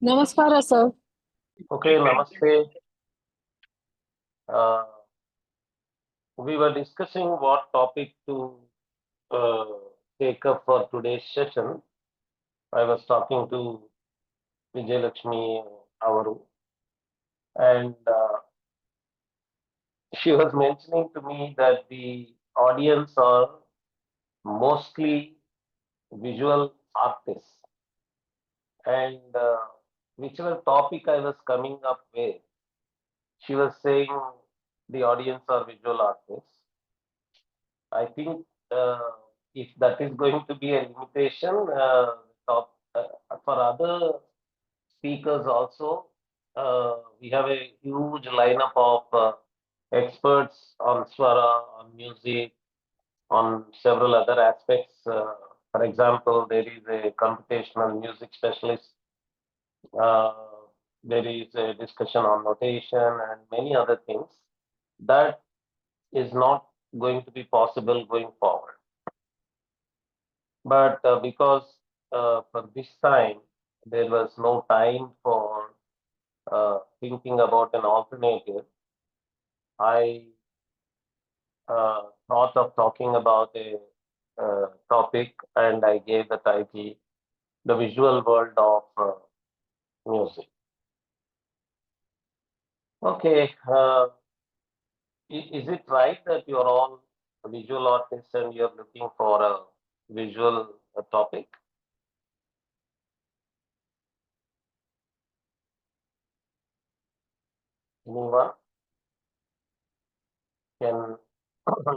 नमस्कार sir. Okay, namaste. Uh, we were discussing what topic to uh, take up for today's session. I was talking to Vijay Lakshmi Avaru, and she was mentioning to me that the audience are mostly visual artists, and whichever topic I was coming up with, she was saying the audience are visual artists. I think if that is going to be a limitation, for other speakers also, we have a huge lineup of experts on swara, on music, on several other aspects. For example, there is a computational music specialist. Uh, there is a discussion on notation and many other things that is not going to be possible going forward. But because for this time there was no time for thinking about an alternative, I thought of talking about a topic and I gave the title The Visual World of Music. Okay, is it right that you're all visual artists and you're looking for a visual topic? Anyone can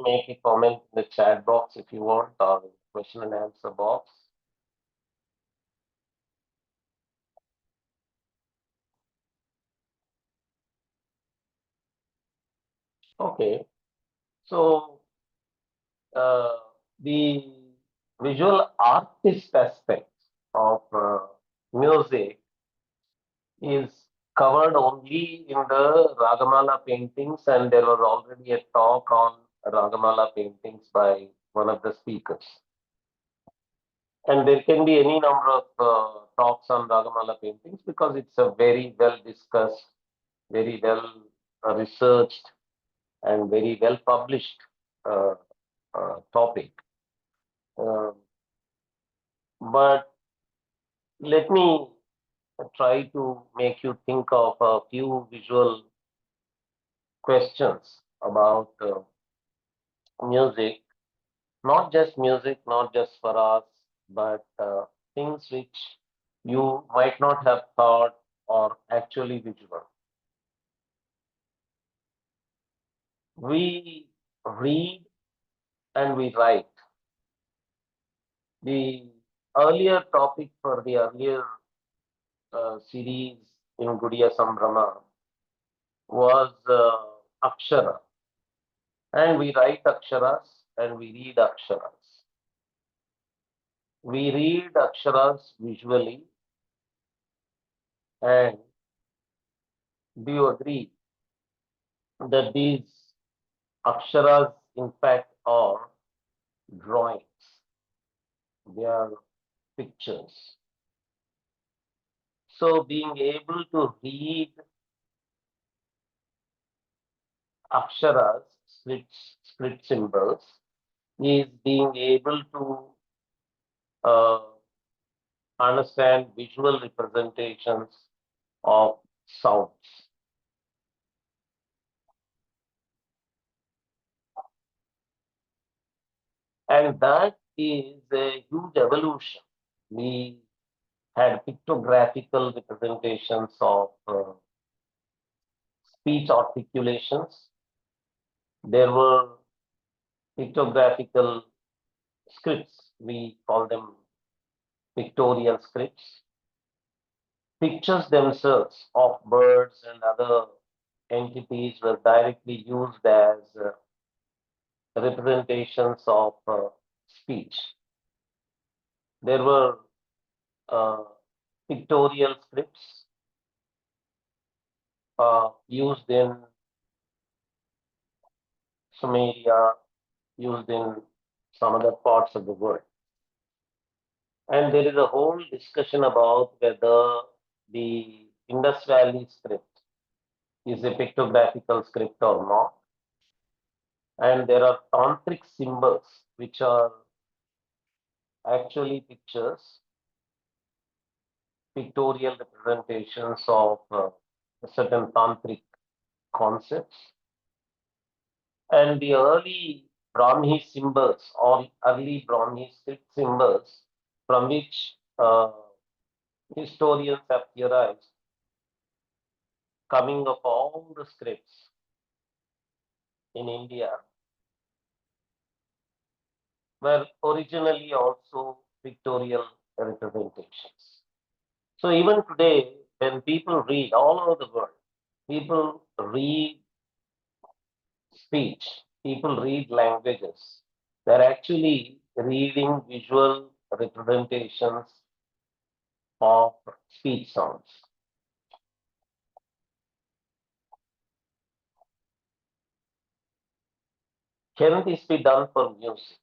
make a comment in the chat box if you want, or question and answer box. Okay, so uh, the visual artist aspect of music is covered only in the Ragamala paintings, and there was already a talk on Ragamala paintings by one of the speakers. And there can be any number of talks on Ragamala paintings because it's a very well discussed, very well researched, and very well published uh, topic. Uh, but let me try to make you think of a few visual questions about music, not just for us, but things which you might not have thought or actually visual. We read and we write. The earlier topic for the earlier series in Gudiya Sambrama was Akshara. And we write Aksharas and we read Aksharas. We read Aksharas visually, and do you agree that these Aksharas, in fact, are drawings? They are pictures. So, being able to read Aksharas, split symbols, is being able to uh, understand visual representations of sounds. And that is a huge evolution. We had pictographical representations of speech articulations. There were pictographical scripts, we call them pictorial scripts. Pictures themselves of birds and other entities were directly used as representations of speech. There were uh, pictorial scripts used in Sumeria, used in some other parts of the world. And there is a whole discussion about whether the Indus Valley script is a pictographical script or not. And there are tantric symbols, which are actually pictures, pictorial representations of certain tantric concepts. And the early Brahmi symbols or early Brahmi script symbols from which historians have theorized coming of all the scripts in India were originally also pictorial representations. So even today, when people read all over the world, people read speech, people read languages, they're actually reading visual representations of speech sounds. Can this be done for music?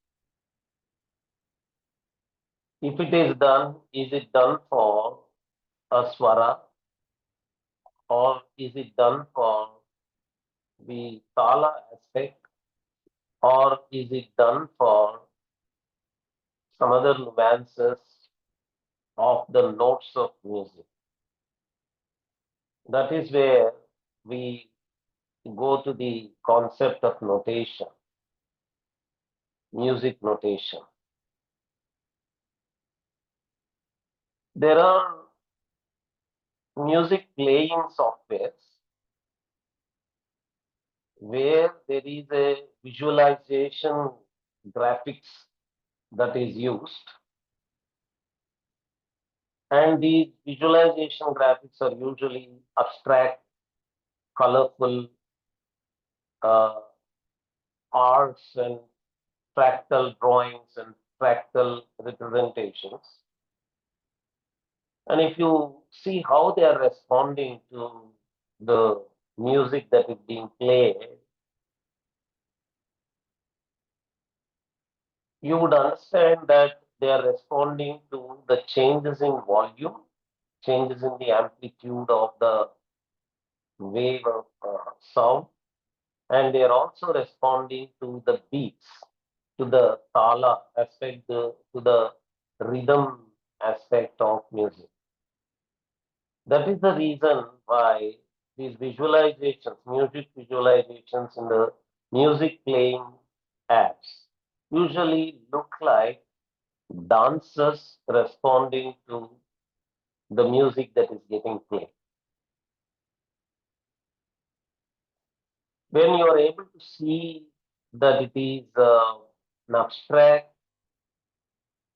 If it is done, is it done for a swara or is it done for the tala aspect or is it done for some other nuances of the notes of music? That is where we go to the concept of notation, music notation. There are music playing softwares where there is a visualization graphics that is used, and these visualization graphics are usually abstract, colorful uh, arts and fractal drawings and fractal representations. And if you see how they are responding to the music that is being played, you would understand that they are responding to the changes in volume, changes in the amplitude of the wave of sound, and they are also responding to the beats, to the tala aspect, to the rhythm aspect of music. That is the reason why these visualizations, music visualizations in the music playing apps usually look like dancers responding to the music that is getting played. When you are able to see that it is an abstract,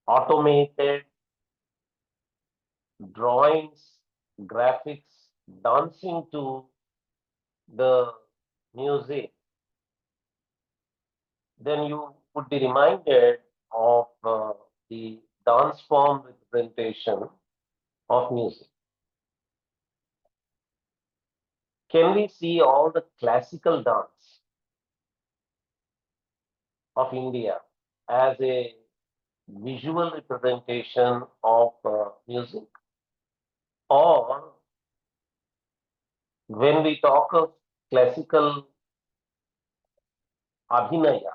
automated drawings, graphics, dancing to the music, then you would be reminded of the dance form representation of music. Can we see all the classical dance of India as a visual representation of music? Or when we talk of classical abhinaya,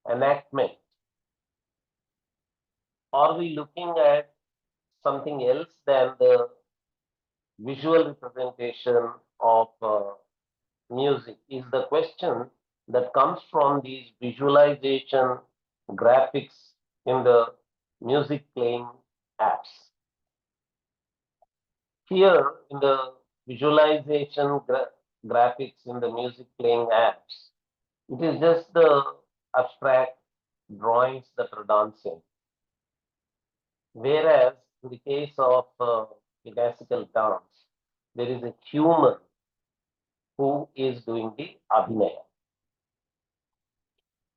enactment, are we looking at something else than the visual representation of music? Is the question that comes from these visualization graphics in the music playing apps. Here, in the visualization graphics in the music playing apps, it is just the abstract drawings that are dancing. Whereas in the case of classical dance, there is a human who is doing the abhinaya.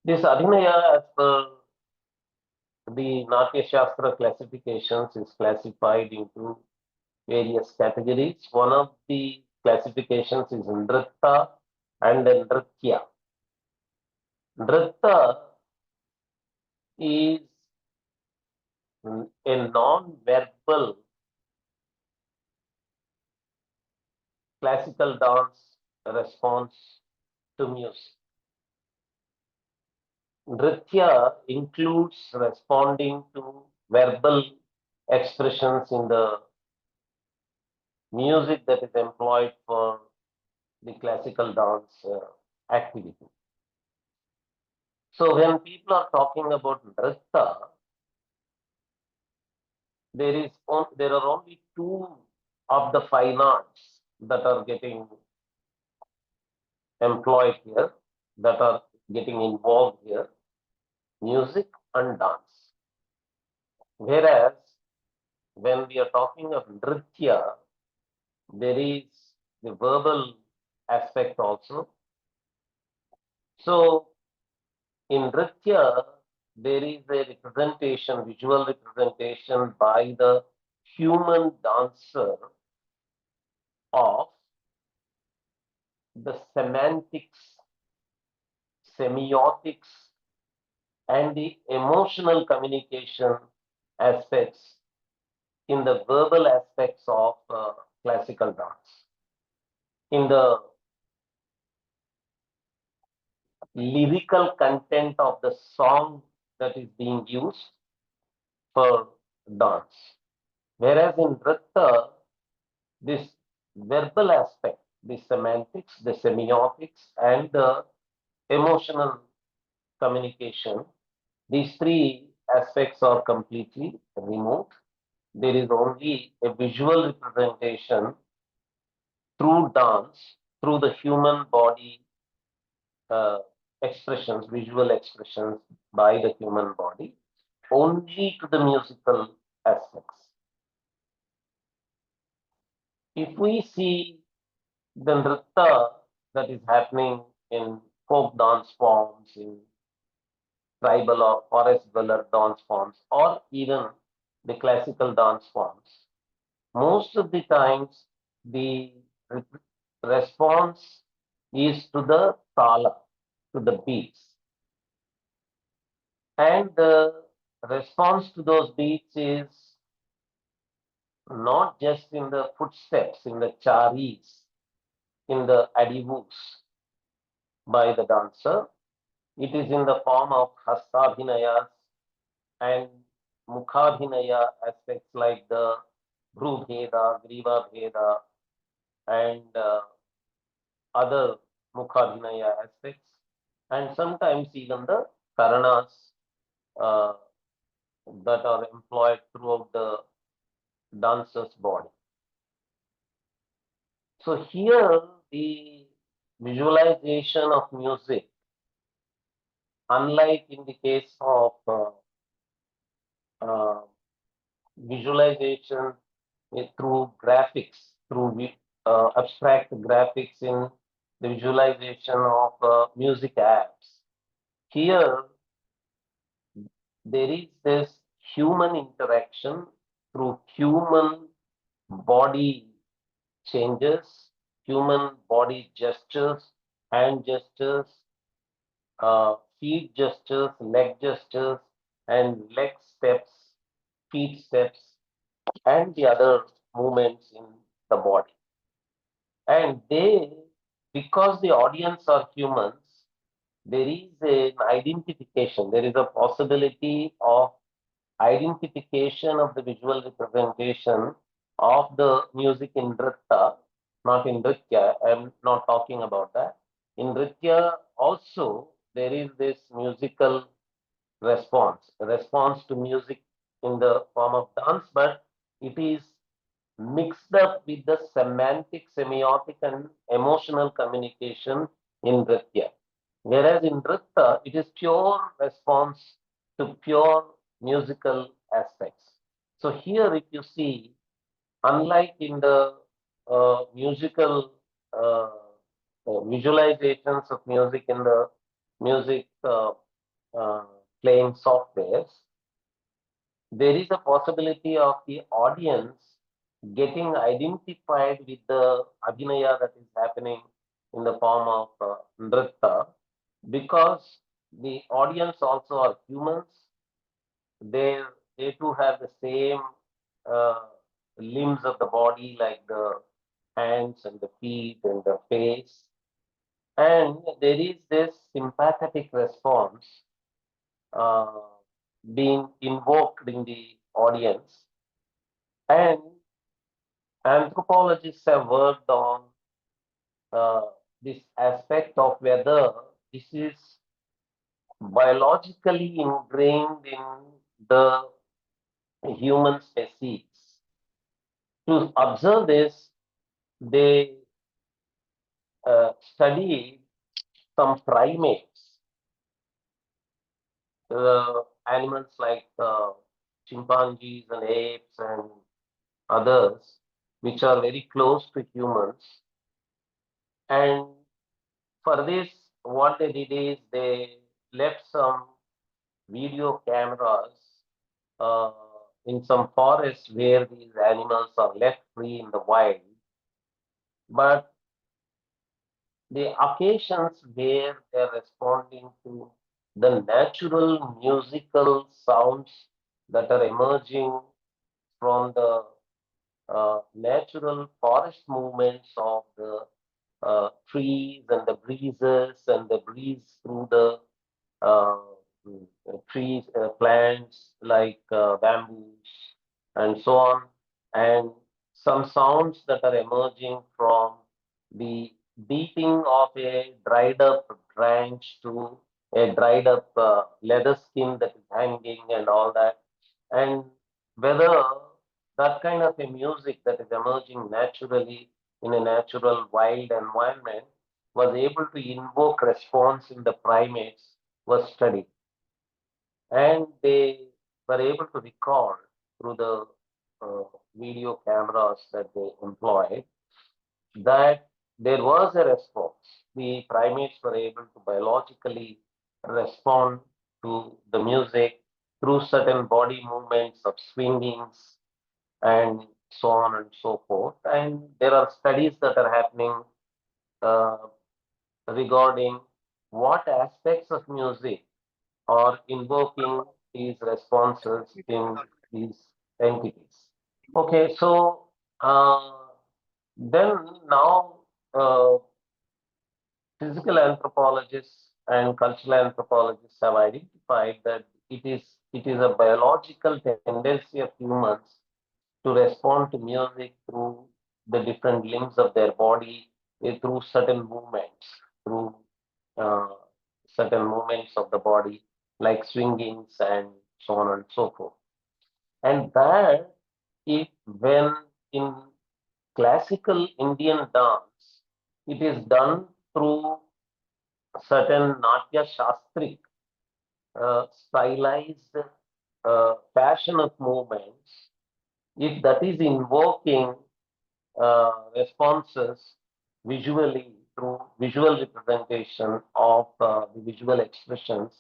This abhinaya, as per the Natya Shastra classifications, is classified into various categories. One of the classifications is Nritta and Nritya. Nritta is a non-verbal classical dance response to music. Nritya includes responding to verbal expressions in the music that is employed for the classical dance activity. So when people are talking about Nritya, there are only two of the fine arts that are getting employed here, that are getting involved here: music and dance. Whereas when we are talking of Nritya, there is the verbal aspect also. So in Nritya, there is a representation, visual representation by the human dancer of the semantics, semiotics, and the emotional communication aspects in the verbal aspects of classical dance. In the lyrical content of the song that is being used for dance. Whereas in Nritta, this verbal aspect, the semantics, the semiotics, and the emotional communication, these three aspects are completely removed. There is only a visual representation through dance, through the human body uh, expressions, visual expressions by the human body, only to the musical aspects. If we see the nritta that is happening in folk dance forms, in tribal or forest dweller dance forms, or even the classical dance forms, most of the times the response is to the tala, to the beats. And the response to those beats is not just in the footsteps, in the charis, in the adivus by the dancer. It is in the form of hastabhinayas and mukhabhinaya aspects like the bhrubheda, griva bheda, and other mukhabhinaya aspects, and sometimes even the karanas uh, that are employed throughout the dancer's body. So here the visualization of music, unlike in the case of uh, visualization through graphics, through abstract graphics in the visualization of music apps. Here, there is this human interaction through human body changes, human body gestures, hand gestures, feet gestures, leg gestures, and leg steps, feet steps, and the other movements in the body. And because the audience are humans, there is an identification, there is a possibility of identification of the visual representation of the music in Nritta, not in Nritya. I'm not talking about that. In Nritya also, there is this musical response to music in the form of dance, but it is mixed up with the semantic, semiotic, and emotional communication in Nritya. Whereas in Nritta, it is pure response to pure musical aspects. So here, if you see, unlike in the musical visualizations of music in the music uh, playing softwares, there is a possibility of the audience getting identified with the abhinaya that is happening in the form of nritta, because the audience also are humans. They they too have the same uh, limbs of the body like the hands and the feet and the face. And there is this sympathetic response uh, being invoked in the audience. And anthropologists have worked on uh, this aspect of whether this is biologically ingrained in the human species. To observe this, they studied some primates, animals like chimpanzees and apes and others, which are very close to humans. And for this, what they did is they left some video cameras uh, in some forests where these animals are left free in the wild. But the occasions where they're responding to the natural musical sounds that are emerging from the natural forest movements of the trees and the breezes and the breeze through the uh, trees, plants like bamboos and so on, and some sounds that are emerging from the beating of a dried up branch to a dried up leather skin that is hanging and all that, and whether that kind of a music that is emerging naturally in a natural wild environment was able to invoke response in the primates was studied, and they were able to record through the uh, video cameras that they employed that there was a response. The primates were able to biologically respond to the music through certain body movements of swingings and so on and so forth. And there are studies that are happening uh, regarding what aspects of music are invoking these responses in these entities. Okay, so then now physical anthropologists and cultural anthropologists have identified that it is a biological tendency of humans to respond to music through the different limbs of their body, through certain movements, through uh, certain movements of the body, like swingings and so on and so forth. And that, if when in classical Indian dance, it is done through certain Natya Shastric stylized fashion of movements, if that is invoking responses visually through visual representation of the visual expressions,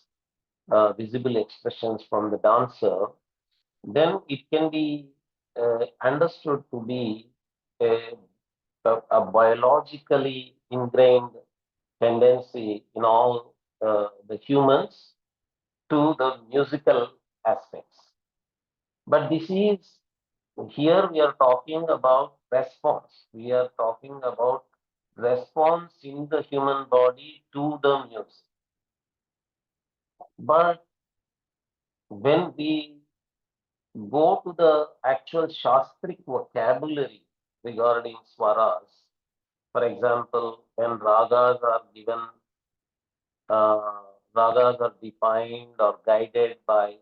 visible expressions from the dancer, then it can be understood to be a, a biologically ingrained tendency in all the humans to the musical aspects. But this is here we are talking about response. We are talking about response in the human body to the music. But when we go to the actual Shastric vocabulary regarding swaras, for example, when uh, ragas are defined or guided by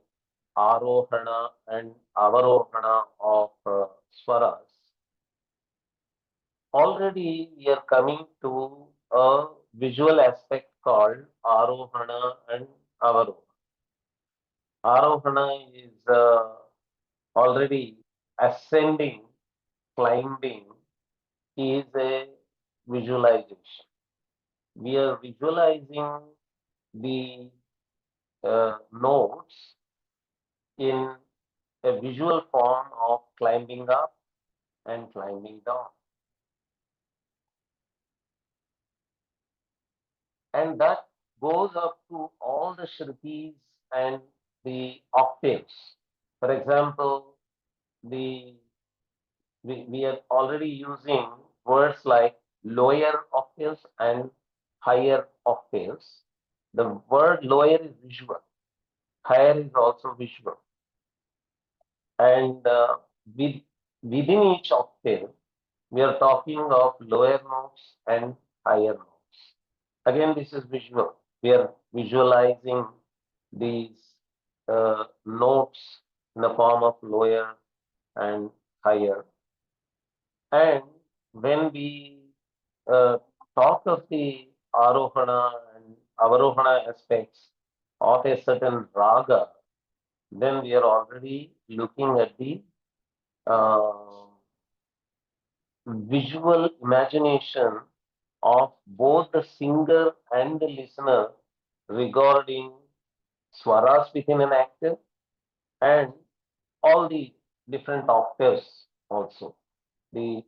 arohana and avarohana of swaras, already we are coming to a visual aspect called arohana and avarohana. Arohana is already ascending, climbing is a visualization. We are visualizing the notes in a visual form of climbing up and climbing down. And that goes up to all the shrutis and the octaves. For example, the we are already using words like lower octaves and higher octaves. The word lower is visual, higher is also visual. And with, within each octave, we are talking of lower notes and higher notes. Again, this is visual. We are visualizing these notes in the form of lower and higher. And when we uh, talk of the Arohana and Avarohana aspects of a certain raga, then we are already looking at the uh, visual imagination of both the singer and the listener regarding swaras within an octave and all the different octaves also. The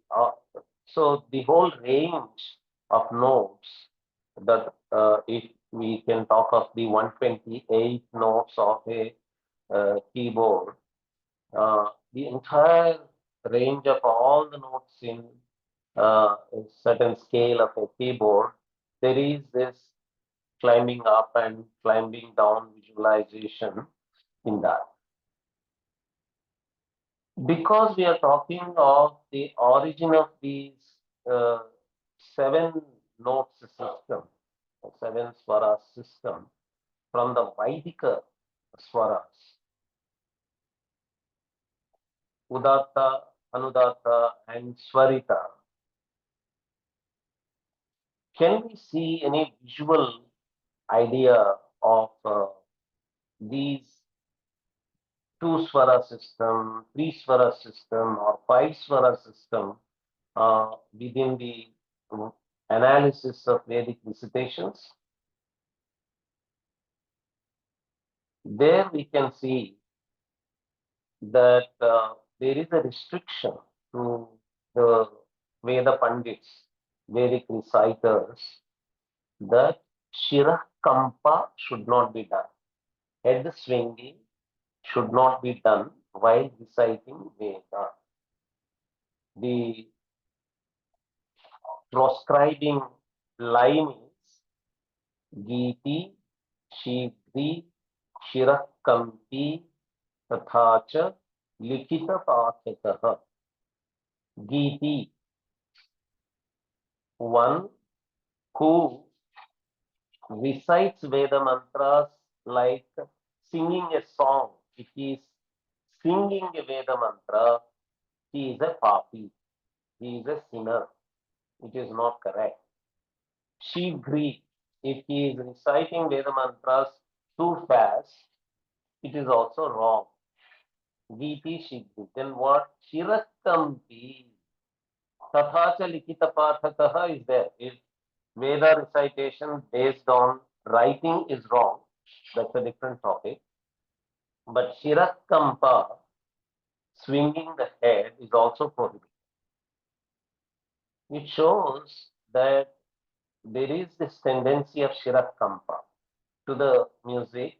so the whole range of notes that if we can talk of the 128 notes of a keyboard, the entire range of all the notes in a certain scale of a keyboard, there is this climbing up and climbing down visualization in that. Because we are talking of the origin of these uh, seven notes system, seven swara system from the Vaidika swaras, Udatta, Anudatta, and Swarita. Can we see any visual idea of these two swara system, three swara system, or five swara system within the analysis of Vedic recitations? There we can see that there is a restriction to the Veda Pandits, Vedic reciters, that Shirah Kampa should not be done. Head swinging should not be done while reciting Veda. The proscribing line is Giti, Shigri, Shirakampi, तथा च लिखित पाठकः. Giti, one who recites Veda mantras like singing a song. If he is singing a Veda mantra, he is a papi. He is a sinner. It is not correct. Shigri, if he is reciting Veda mantras too fast, it is also wrong. Giti Shigri. Then what? Shirakampi. Tatha cha likita pathakah is there. If Veda recitation based on writing is wrong, that's a different topic. But Shirakampa, swinging the head, is also prohibited. It shows that there is this tendency of Shirakampa to the music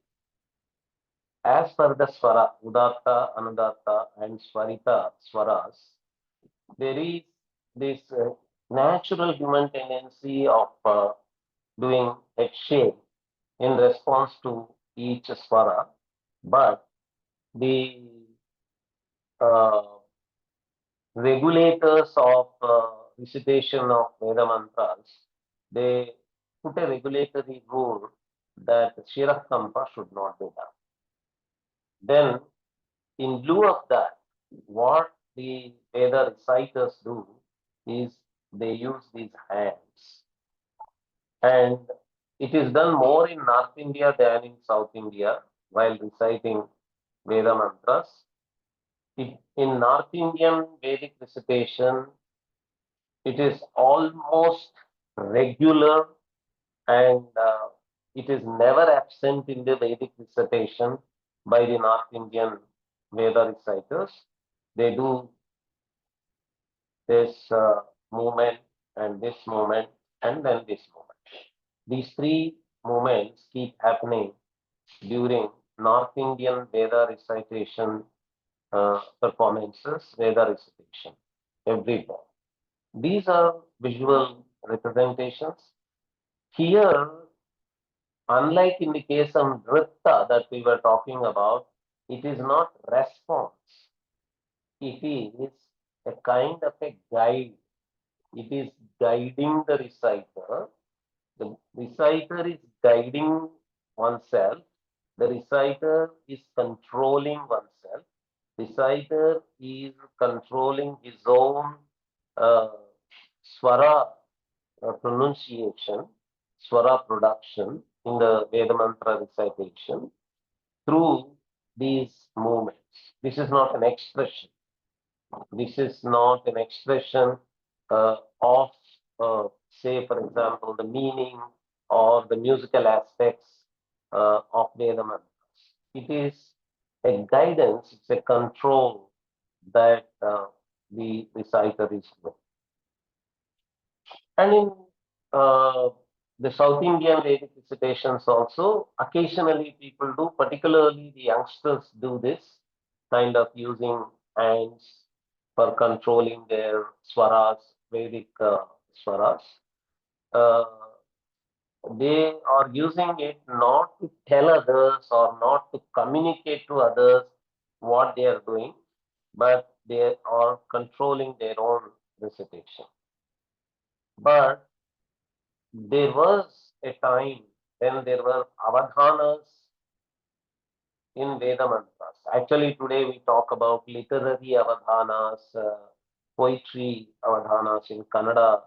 as per the swara, Udatta, Anudatta, and Swarita swaras. There is this natural human tendency of doing head shake in response to each swara, but the uh, regulators of recitation of Veda mantras, they put a regulatory rule that Shirah Kampa should not be done. Then, in lieu of that, what the Veda reciters do is they use these hands. And it is done more in North India than in South India while reciting Veda mantras. In North Indian Vedic recitation, it is almost regular and it is never absent in the Vedic recitation by the North Indian Veda reciters. They do this movement and this movement and then this movement. These three movements keep happening during North Indian Veda recitation performances, Veda recitation every day. These are visual representations. Here, unlike in the case of Nritta that we were talking about, it is not response. It is a kind of a guide. It is guiding the reciter. The reciter is guiding oneself. The reciter is controlling oneself. Reciter is controlling his own uh, swara pronunciation, swara production in the Veda mantra recitation through these movements. This is not an expression. This is not an expression of, say, for example, the meaning or the musical aspects of Veda mantras. It is a guidance, it's a control that the reciter is doing. And in uh, the South Indian Vedic recitations also, occasionally people do, particularly the youngsters do this kind of using hands for controlling their swaras, Vedic swaras. Uh, they are using it not to tell others or not to communicate to others what they are doing, but they are controlling their own recitation. But there was a time when there were avadhanas in Veda mantras. Actually, today we talk about literary avadhanas, poetry avadhanas in Kannada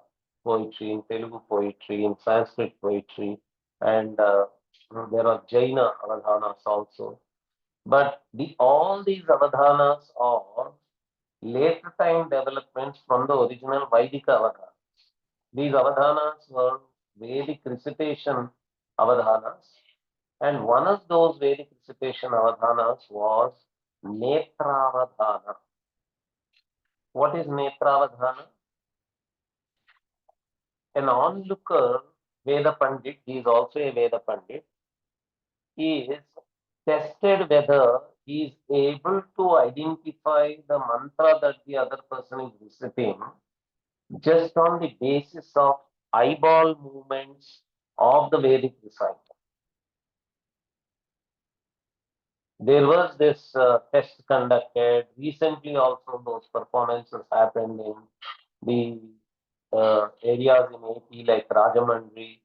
poetry, in Telugu poetry, in Sanskrit poetry, and there are Jaina avadhanas also. But all these avadhanas are later time developments from the original Vaidika avadhanas. These avadhanas were Vedic recitation avadhanas, and one of those Vedic recitation avadhanas was Netravadhana. What is Netravadhana? An onlooker Veda Pandit, he is also a Veda Pandit, is tested whether he is able to identify the mantra that the other person is reciting just on the basis of eyeball movements of the Vedic reciter. There was this test conducted. Recently, also, those performances happened in the areas in AP like Rajamandri.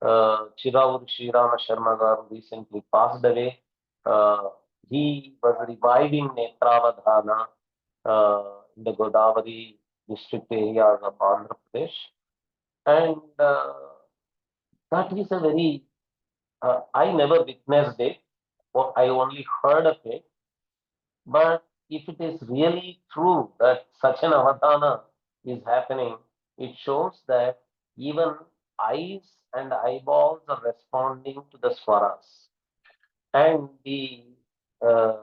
Chiraur Srirama Sharma Garu recently passed away. Uh, he was reviving Netravadhana in the Godavari district areas of Andhra Pradesh. And that is a very, I never witnessed it, or I only heard of it. But if it is really true that such an avadhana is happening, it shows that even eyes and eyeballs are responding to the swaras. And the uh,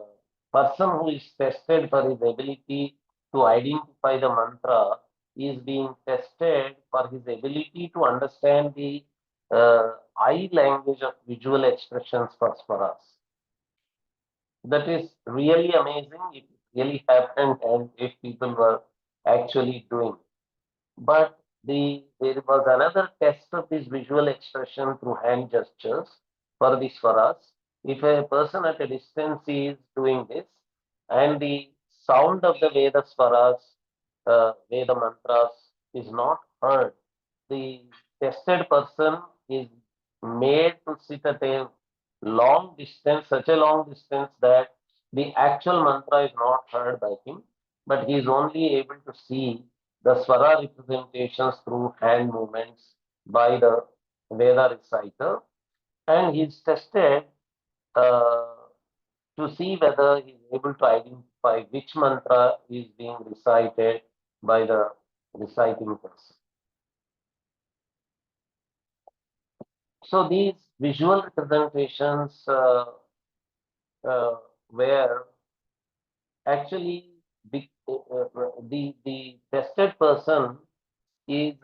person who is tested for his ability to identify the mantra is being tested for his ability to understand the eye language of visual expressions for swaras. That is really amazing if it really happened and if people were actually doing. But there was another test of this visual expression through hand gestures for the swaras. If a person at a distance is doing this and the sound of the Veda swaras, Veda mantras is not heard, the tested person is made to sit at a long distance, such a long distance that the actual mantra is not heard by him, but he is only able to see the swara representations through hand movements by the Veda reciter, and he is tested uh, to see whether he is able to identify which mantra is being recited by the reciting person. So these visual representations were actually the tested person is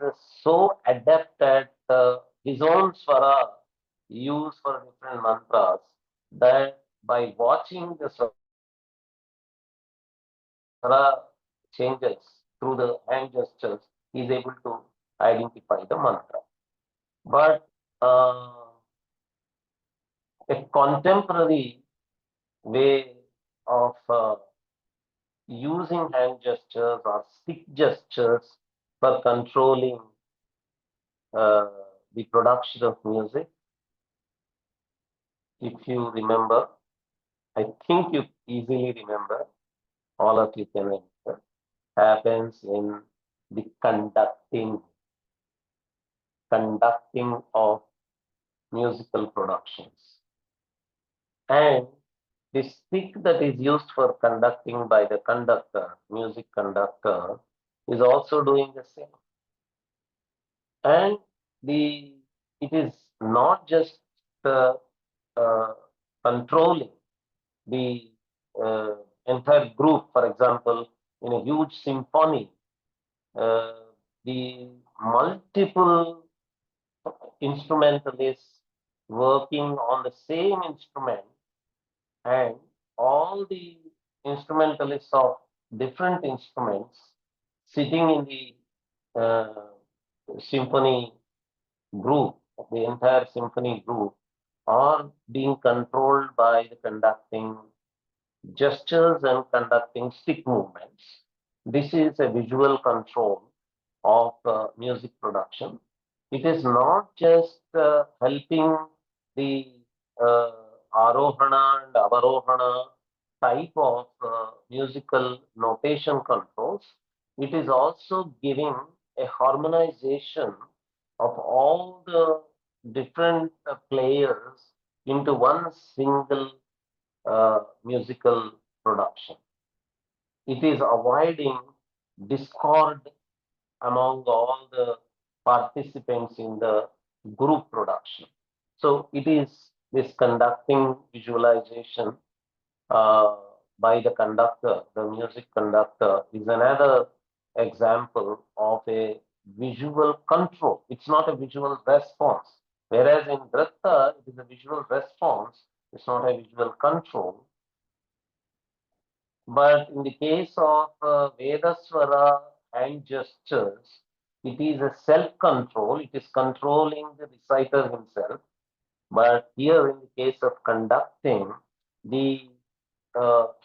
so adept at his own swara used for different mantras that by watching the swara changes through the hand gestures, he is able to identify is able to identify the mantra. But a contemporary way of using hand gestures or stick gestures for controlling uh, the production of music, if you remember, I think you easily remember, all of you can remember, happens in the conducting of musical productions. And the stick that is used for conducting by the conductor, music conductor, is also doing the same. And the it is not just uh, uh, controlling the uh, entire group. For example, in a huge symphony, uh, the multiple instrumentalists working on the same instrument, and all the instrumentalists of different instruments sitting in the symphony group, the entire symphony group, are being controlled by the conducting gestures and conducting stick movements. This is a visual control of music production. It is not just helping the uh, Arohana and Avarohana type of musical notation controls. It is also giving a harmonization of all the different players into one single musical production. It is avoiding discord among all the participants in the group production. So it is this conducting visualization uh, by the conductor, the music conductor, is another example of a visual control. It's not a visual response. Whereas in Nritta, it is a visual response, it's not a visual control. But in the case of Vedaswara and gestures, it is a self-control. It is controlling the reciter himself. But here, in the case of conducting, the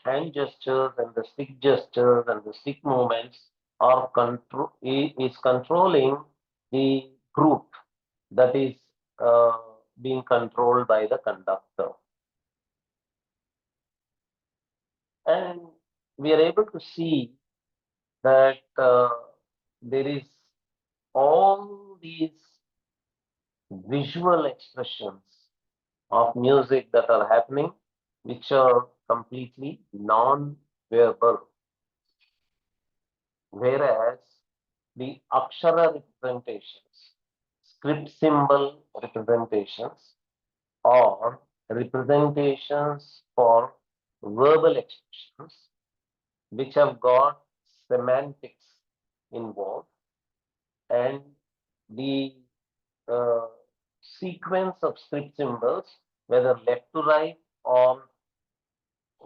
hand gestures and the stick gestures and the stick movements are is controlling the group that is uh, being controlled by the conductor. And we are able to see that there is all these visual expressions of music that are happening, which are completely non-verbal, whereas the akshara representations, script symbol representations, or representations for verbal expressions, which have got semantics involved, and the uh, sequence of script symbols, whether left to right or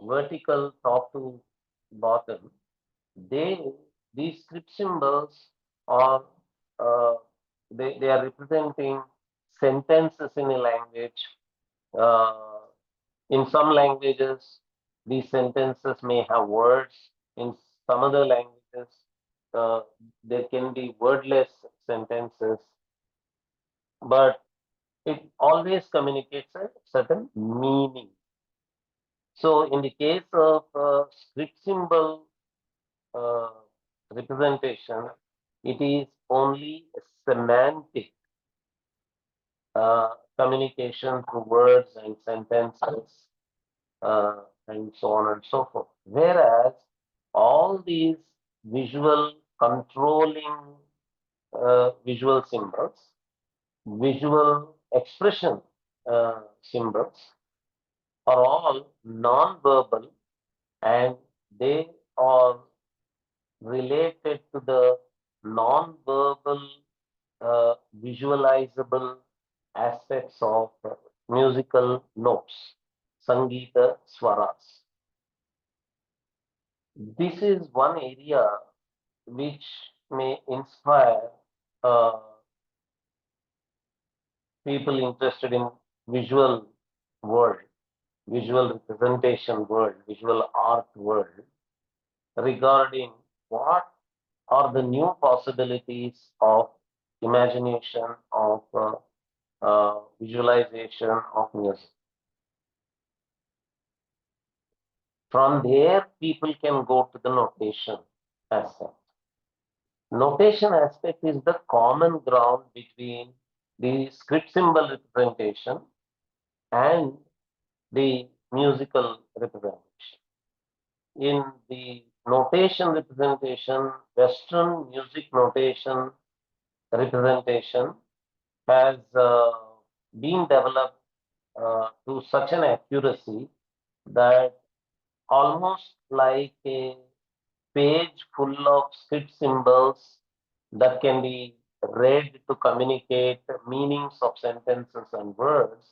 vertical top to bottom, they these script symbols are uh, they are representing sentences in a language. Uh, in some languages, these sentences may have words. In some other languages, uh, there can be wordless sentences, but it always communicates a certain meaning. So, in the case of script symbol uh, representation, it is only a semantic communication through words and sentences and so on and so forth. Whereas all these visual controlling visual symbols, visual expression symbols are all non-verbal, and they are related to the non-verbal visualizable aspects of musical notes, Sangita Swaras. This is one area which may inspire uh, people interested in visual world, visual representation world, visual art world regarding what are the new possibilities of imagination, of visualization of music. From there, people can go to the notation aspect. Notation aspect is the common ground between the script symbol representation and the musical representation. In the notation representation, Western music notation representation has been developed to such an accuracy that almost like a page full of script symbols that can be read to communicate meanings of sentences and words,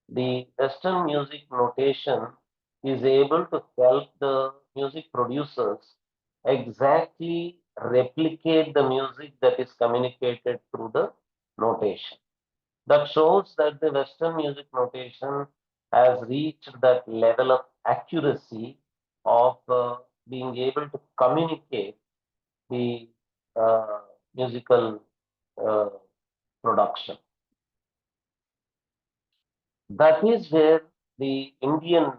the Western music notation is able to help the music producers exactly replicate the music that is communicated through the notation. That shows that the Western music notation has reached that level of accuracy of being able to communicate the uh, musical uh, production. That is where the Indian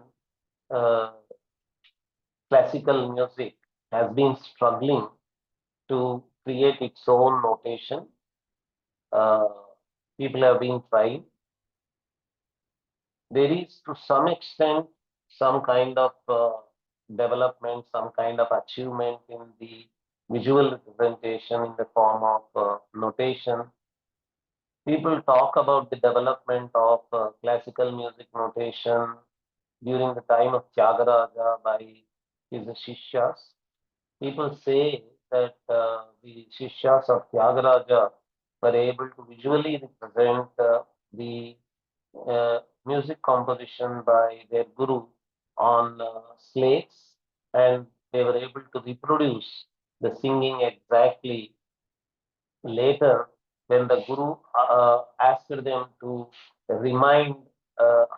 uh, classical music has been struggling to create its own notation. Uh, People have been trying. There is to some extent some kind of development, some kind of achievement in the visual representation in the form of notation. People talk about the development of classical music notation during the time of Tyagaraja by his Shishyas. People say that the Shishyas of Tyagaraja were able to visually represent the music composition by their guru on slates, and they were able to reproduce the singing exactly later when the guru asked them to remind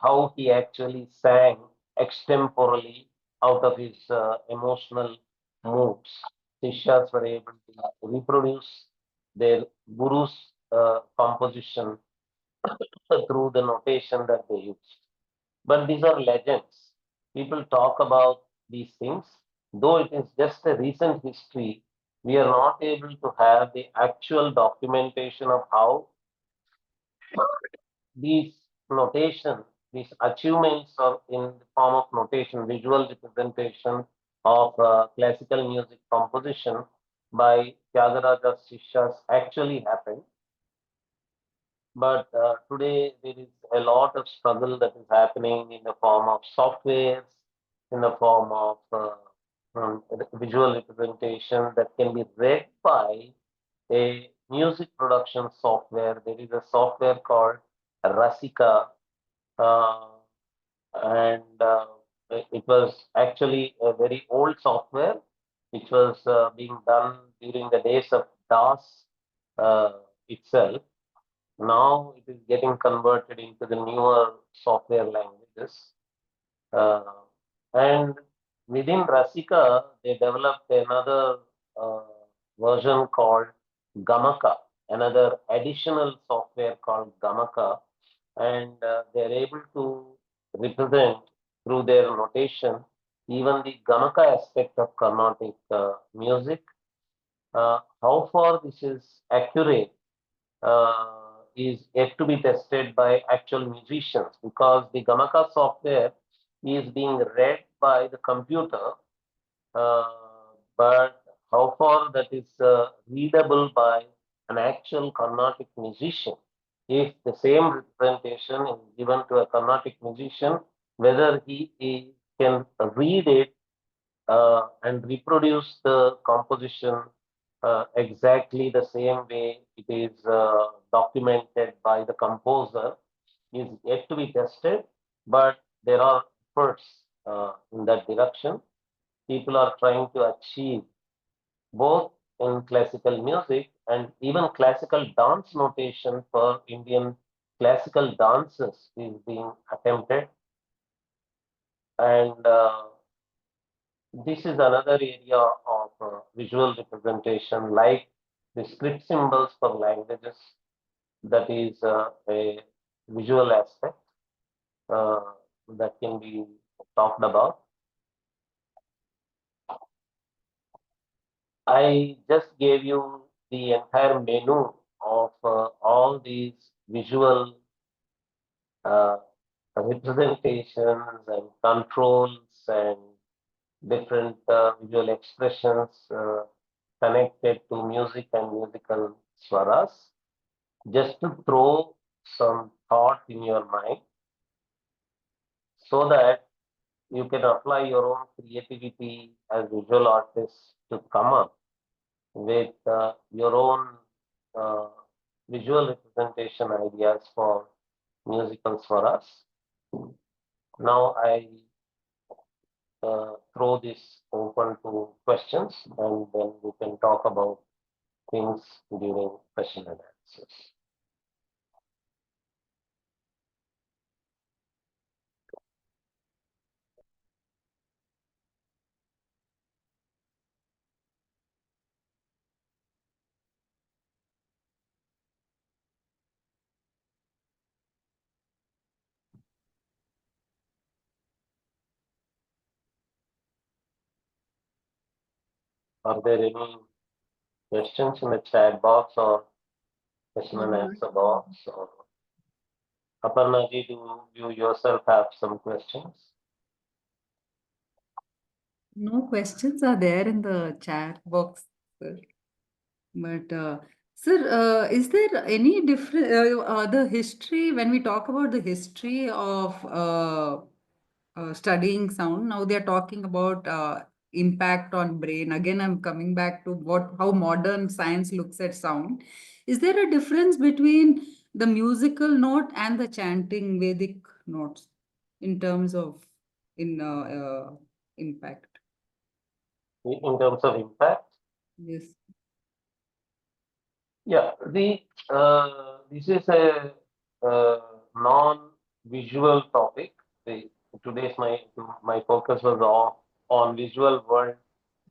how he actually sang extemporally out of his emotional moods. Sishyas were able to reproduce their guru's composition through the notation that they used. But these are legends. People talk about these things, though it is just a recent history. We are not able to have the actual documentation of how these notation, these achievements are in the form of notation, visual representation of classical music composition by Tyagaraja Sishyas actually happened. But today there is a lot of struggle that is happening in the form of softwares, in the form of visual representation that can be read by a music production software. There is a software called Rasika, uh, and it was actually a very old software which was being done during the days of DOS itself. Now it is getting converted into the newer software languages. Uh, and within Rasika, they developed another uh, version called Gamaka, another additional software called Gamaka, and they're able to represent through their notation even the Gamaka aspect of Carnatic music. How far this is accurate is yet to be tested by actual musicians because the Gamaka software is being read by the computer, uh, but how far that is readable by an actual Carnatic musician? If the same representation is given to a Carnatic musician, whether he can read it and reproduce the composition exactly the same way it is documented by the composer is yet to be tested, but there are efforts in that direction. People are trying to achieve both in classical music, and even classical dance notation for Indian classical dances is being attempted. And this is another area of visual representation, like the script symbols for languages, that is a visual aspect uh, that can be talked about. I just gave you the entire menu of all these visual uh, representations and controls and different visual expressions connected to music and musical swaras, just to throw some thought in your mind so that you can apply your own creativity as visual artists to come up with your own uh, visual representation ideas for musicals for us. Now I throw this open to questions, and then we can talk about things during question and answers. Are there any questions in the chat box or question and answer box? Or Aparnaji, do you yourself have some questions? No questions are there in the chat box, sir. But, sir, is there any different the history when we talk about the history of studying sound? Now they are talking about impact on brain. Again, I'm coming back to what how modern science looks at sound. Is there a difference between the musical note and the chanting Vedic notes in terms of in impact? In terms of impact? Yes. Yeah, this is a non-visual topic. The, today's my focus was on visual world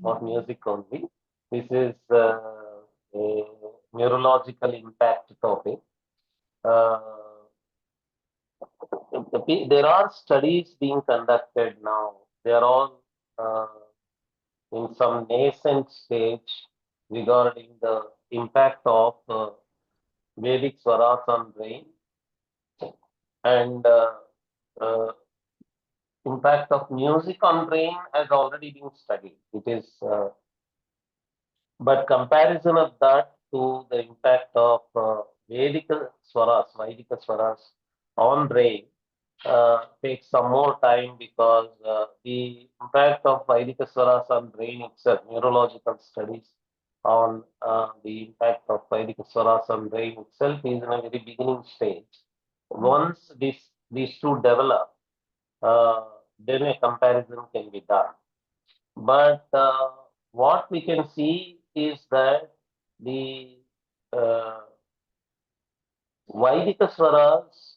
of music only. This is a neurological impact topic. Uh, there are studies being conducted now. They are all uh, in some nascent stage regarding the impact of Vedic swaras on brain, and uh, impact of music on brain has already been studied. It is, but comparison of that to the impact of Vedic swaras on brain takes some more time, because the impact of Vedic swaras on brain itself, neurological studies on the impact of Vedic swaras on brain itself is in a very beginning stage. Once these two develop, uh, then a comparison can be done. But what we can see is that the uh, Vaidika swaras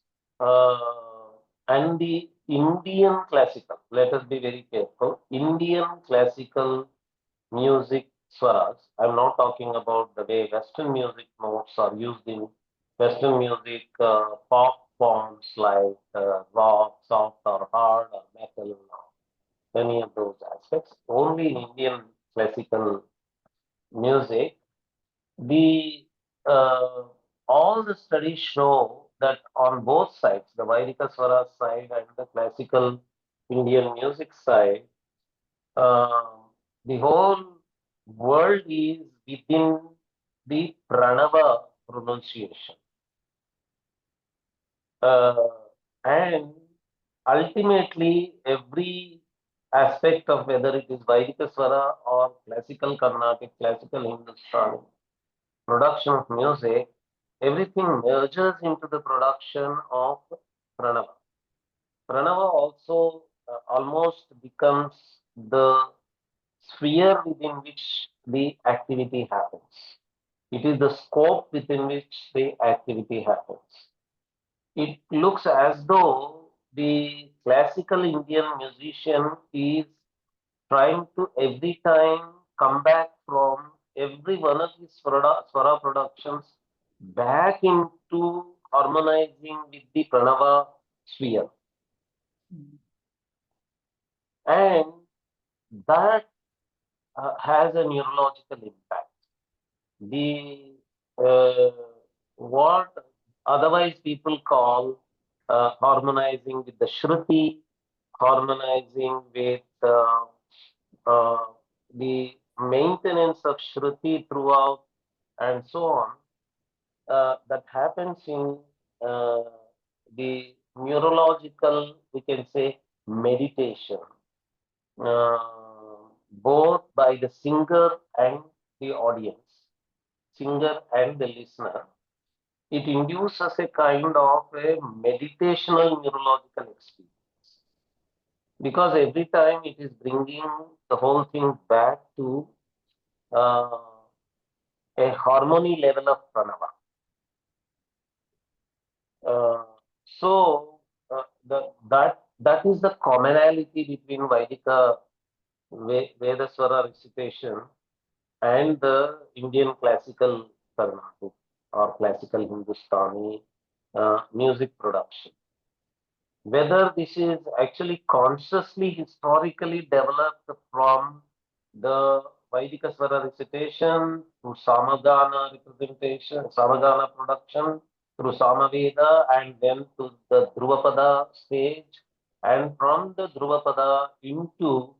and the Indian classical, let us be very careful, Indian classical music swaras. I'm not talking about the way Western music notes are used in Western music pop forms like rock, soft or hard or metal, or any of those aspects. Only in Indian classical music, the all the studies show that on both sides, the Vaidika Swara side and the classical Indian music side, the whole world is within the Pranava pronunciation. Uh, and ultimately, every aspect of whether it is Vaidika Swara or classical Carnatic, classical Hindustani, production of music, everything merges into the production of Pranava. Pranava also almost becomes the sphere within which the activity happens. It is the scope within which the activity happens. It looks as though the classical Indian musician is trying to every time come back from every one of his swara productions back into harmonizing with the Pranava sphere. mm, And that has a neurological impact. The uh, what otherwise people call harmonizing with the Shruti, harmonizing with uh, the maintenance of Shruti throughout, and so on, that happens in uh, the neurological, we can say, meditation, both by the singer and the audience, singer and the listener. It induces a kind of a meditational neurological experience because every time it is bringing the whole thing back to uh, a harmony level of pranava. Uh, so that is the commonality between Vaidika Vedaswara recitation and the Indian classical Carnatic or classical Hindustani music production. Whether this is actually consciously historically developed from the Vaidika Swara recitation to Samagana representation, Samagana production, through Samaveda and then to the Dhruvapada stage, and from the Dhruvapada into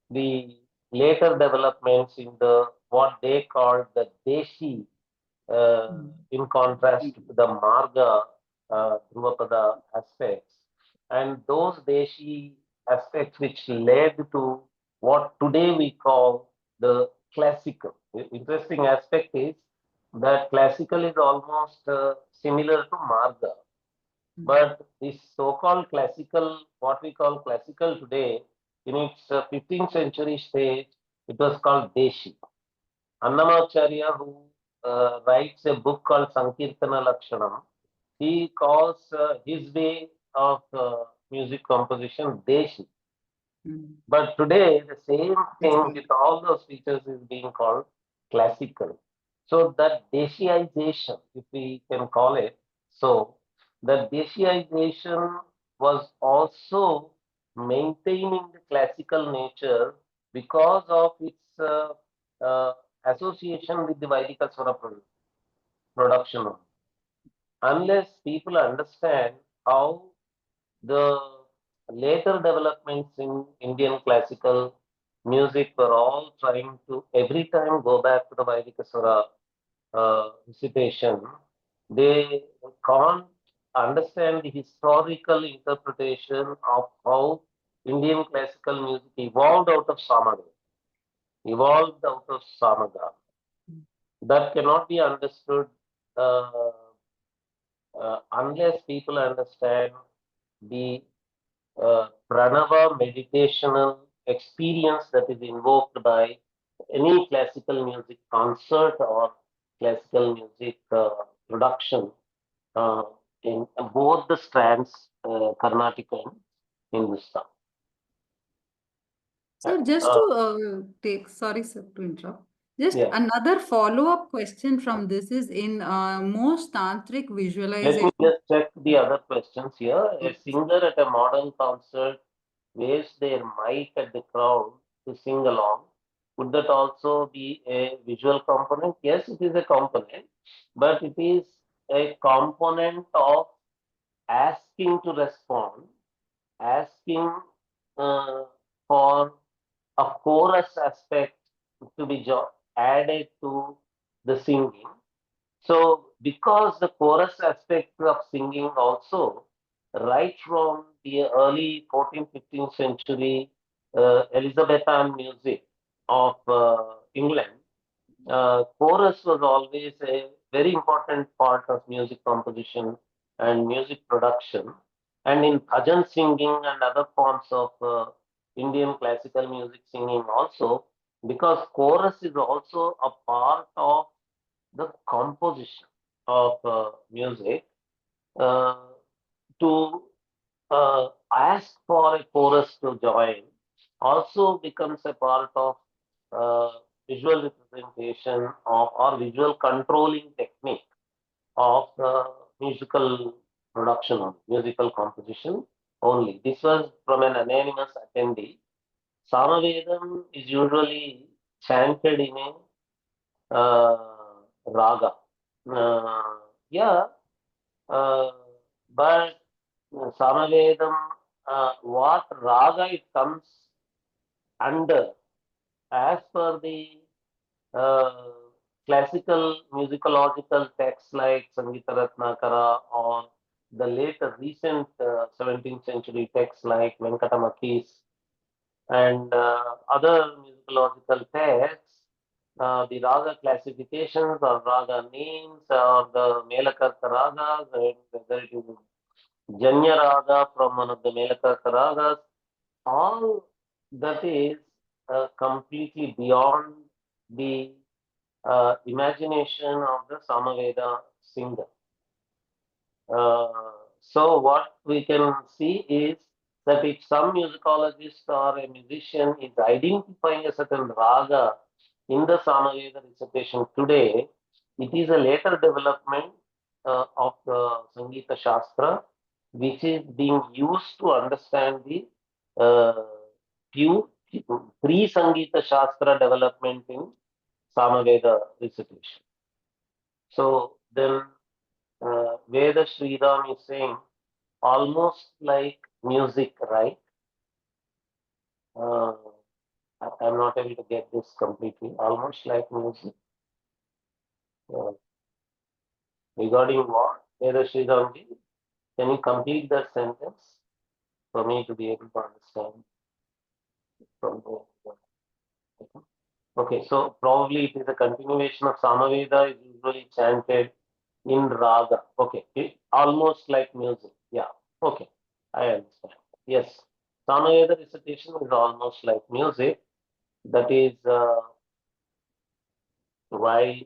the later developments in the what they called the Deshi, mm, in contrast to the Marga Dhruvapada aspects, and those Deshi aspects which led to what today we call the classical. The interesting aspect is that classical is almost similar to Marga, mm, but this so-called classical, what we call classical today, in its 15th century stage, it was called Deshi. Annamacharya, who writes a book called Sankirtana Lakshanam, he calls his way of music composition Deshi. mm. But today, the same That's thing right. with all those features is being called classical. So that Deshiization, if we can call it so, that Deshiization was also maintaining the classical nature because of its association with the Vaidika Swara production. Unless people understand how the later developments in Indian classical music were all trying to every time go back to the Vaidikaswara recitation. They can't understand the historical interpretation of how Indian classical music evolved out of Samagana, evolved out of Samaga. Mm. That cannot be understood uh, unless people understand the pranava meditational experience that is invoked by any classical music concert or classical music production uh, in both the strands, Carnatic and Hindustan. Sir, just to Uh, take, sorry, sir, to interrupt. Just yeah, another follow-up question from this is in most tantric let me visualization. just check the other questions here. A Yes. singer at a modern concert waves their mic at the crowd to sing along. Would that also be a visual component? Yes, it is a component, but it is a component of asking to respond, asking uh, for a chorus aspect to be added to the singing. So, because the chorus aspect of singing also, right from the early 14th, 15th century Elizabethan music of England, chorus was always a very important part of music composition and music production. And in bhajan singing and other forms of Indian classical music singing also, because chorus is also a part of the composition of music. Uh, to ask for a chorus to join also becomes a part of uh, visual representation of or visual controlling technique of musical production or musical composition only. This was from an anonymous attendee. Samavedam is usually chanted in a raga. Uh, yeah, uh, but Samavedam, what raga it comes under as per the uh, classical musicological texts like Sangita Ratnakara or the later recent 17th century texts like Venkatamakis and other musicological texts, the raga classifications or raga names or the Melakarta ragas and whether it is Janya raga from one of the Melakarta ragas, all that is completely beyond the imagination of the Samaveda singer. So what we can see is that if some musicologist or a musician is identifying a certain raga in the Samaveda recitation today, it is a later development of the Sangeeta Shastra, which is being used to understand the uh, pure pre-Sangeeta Shastra development in Samaveda recitation. So then Veda Sridham is saying almost like music, right? Uh, I'm not able to get this completely. Almost like music. Uh, regarding what? Veda Sridham ji, can you complete that sentence for me to be able to understand from the. Okay, so probably it is a continuation of Samaveda is usually chanted in raga. Okay, almost like music. Yeah, okay, I understand. Yes, Samaveda recitation is almost like music. That is why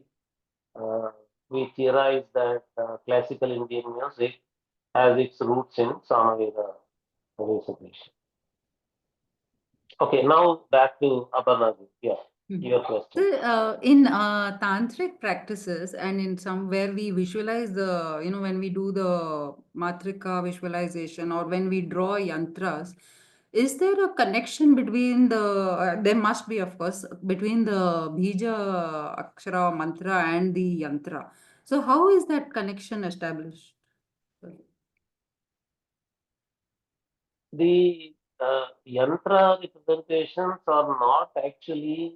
uh, we theorize that classical Indian music has its roots in Samaveda recitation. Okay, now back to Aparna. Yeah, your So, question. in tantric practices and in somewhere we visualize the, when we do the matrika visualization or when we draw yantras, is there a connection between there must be, of course, between the bija, akshara, mantra and the yantra. So, how is that connection established? The yantra representations are not actually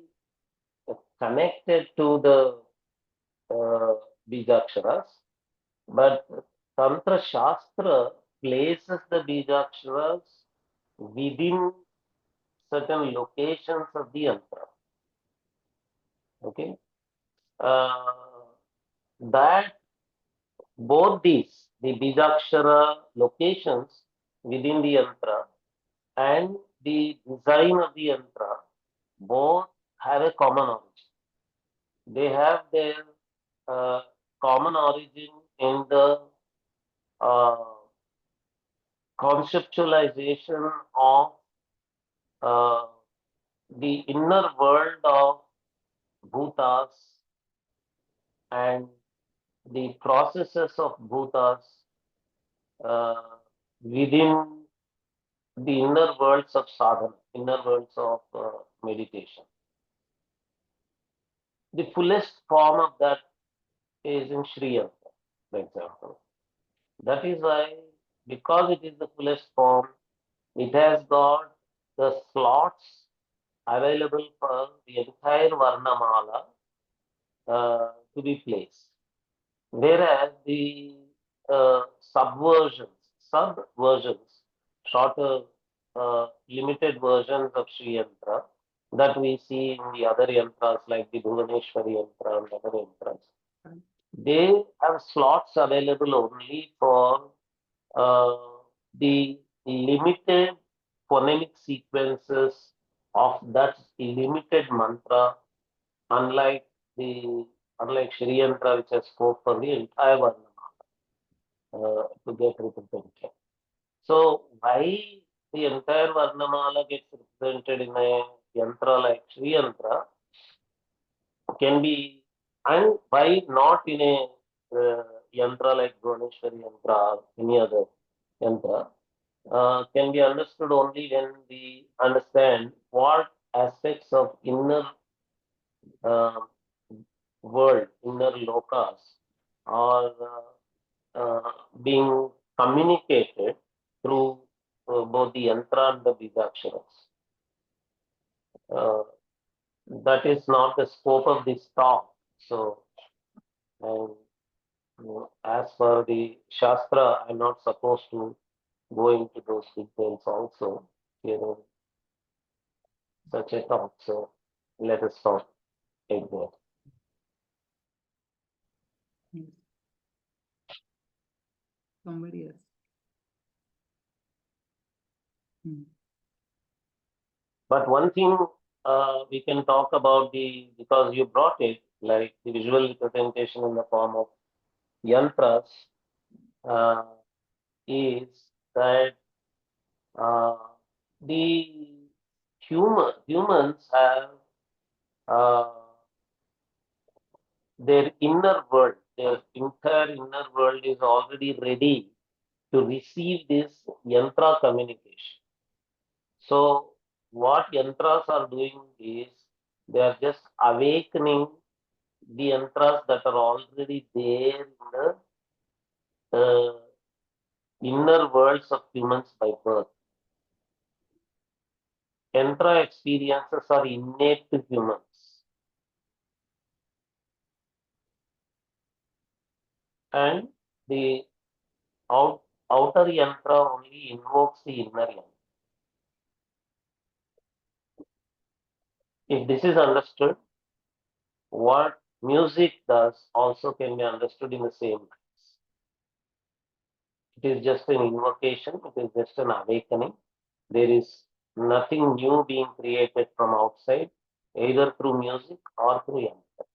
connected to the bijaksharas, but Tantra Shastra places the bijaksharas within certain locations of the yantra. Okay, uh, that both these, the bijakshara locations within the yantra and the design of the yantra, both have a common origin. They have their uh, common origin in the uh, conceptualization of uh, the inner world of bhutas and the processes of bhutas uh, within the inner worlds of sadhana, inner worlds of meditation. The fullest form of that is in Sri Yantra, for example. That is why, because it is the fullest form, it has got the slots available for the entire Varnamala to be placed. Whereas the subversions, shorter, limited versions of Sri Yantra that we see in the other yantras like the Bhuvaneshwari Yantra and other yantras, they have slots available only for uh, the limited phonemic sequences of that limited mantra, unlike the unlike Shri Yantra, which has scope for the entire Varnamala to get represented. So why the entire Varnamala gets represented in a yantra like Shri Yantra can be, and why not in a yantra like Bhuvaneshwari Yantra or any other yantra, can be understood only when we understand what aspects of inner uh, world, inner lokas are being communicated through both the yantra and the bijaksharas. Uh, that is not the scope of this talk. So, and, as per the Shastra, I'm not supposed to go into those details also during such a talk. So, let us stop it there. Yes. Somebody else. Hmm. But one thing we can talk about because you brought it, like the visual representation in the form of yantras, uh, is that uh, the humans have uh, their inner world, their entire inner world is already ready to receive this yantra communication. So what yantras are doing is they are just awakening the yantras that are already there in the uh, inner worlds of humans by birth. Yantra experiences are innate to humans, and the out, outer yantra only invokes the inner yantra. If this is understood, what music does also can be understood in the same ways. It is just an invocation, it is just an awakening. There is nothing new being created from outside, either through music or through yantra.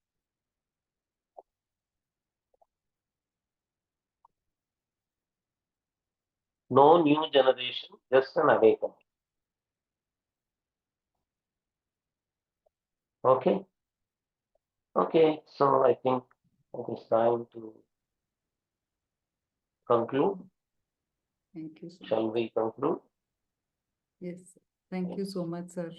No new generation, just an awakening. Okay? Okay, so I think it is time to conclude. Thank you so much. Shall we conclude? Yes. Thank you so much, sir.